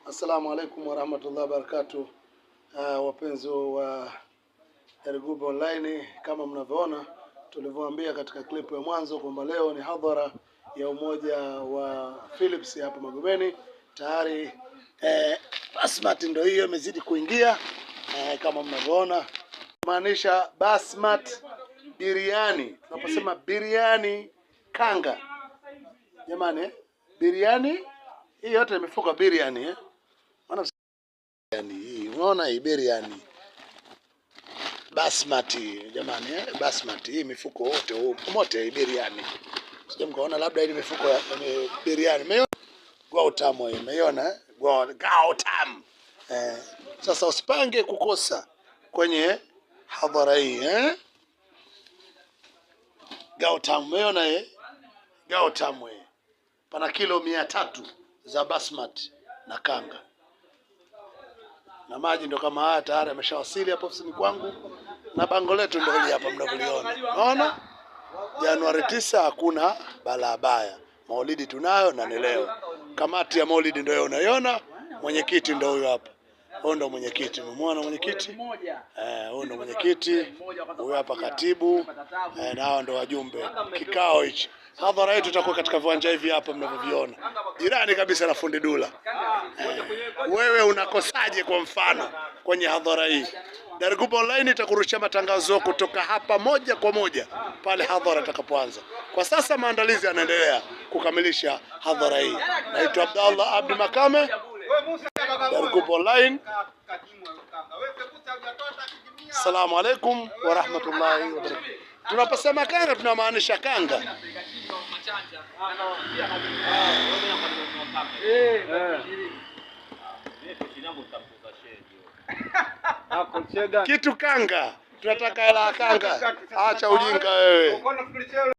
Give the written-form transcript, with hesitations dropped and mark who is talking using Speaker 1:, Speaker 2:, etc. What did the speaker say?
Speaker 1: Assalamu alaikum warahmatullahi wabarakatuh. Wapenzi wa Dargube Online, kama mnavyoona tulivyoambia katika klipu ya mwanzo kwamba leo ni hadhara ya umoja wa Philips hapa Magomeni. Tayari Basmat ndio hiyo imezidi kuingia kama mnavyoona, maanisha Basmat biriani. Tunaposema biriani kanga, jamani, biriani hii yote imefuka biriani hii, unaona hii biriani basmati jamani, basmati hii mifuko wote hii biriani. Sije mkaona labda hii mifuko ya biriani. Umeona gwa tamu hii, umeona gwa tamu. Sasa usipange kukosa kwenye hadhara hii gwa tamu, umeona gwa tamu hii. Pana kilo 300 za basmati na kanga. Na maji ndo kama haya tayari ameshawasili hapo ofisini kwangu, na bango letu ndio hili hapa mnavyoiona. Unaona? Januari 9 hakuna balaa baya. Maulidi tunayo na ni leo. Kamati ya Maulidi ndio unaiona, mwenyekiti ndio huyo hapa. Huyo ndio mwenyekiti. Umeona mwenyekiti? Huyo ndio mwenyekiti. Huyo hapa katibu. Na hao ndio wajumbe. Kikao hichi. Hadhara yetu itakuwa katika viwanja hivi hapa mnavyoviona. Jirani kabisa na Fundi Dula. Wewe unakosaje kwa mfano kwenye hadhara hii? Dargube Online itakurushia matangazo kutoka hapa moja kwa moja pale hadhara itakapoanza. Kwa sasa maandalizi yanaendelea kukamilisha hadhara hii. Naitwa Abdallah Abdi Makame, Dargube Online. Assalamu alaikum wa rahmatullahi wa barakatuh. Tunaposema kanga tunamaanisha kanga. Kitu kanga. Tunataka hela kanga. Acha ujinga wewe.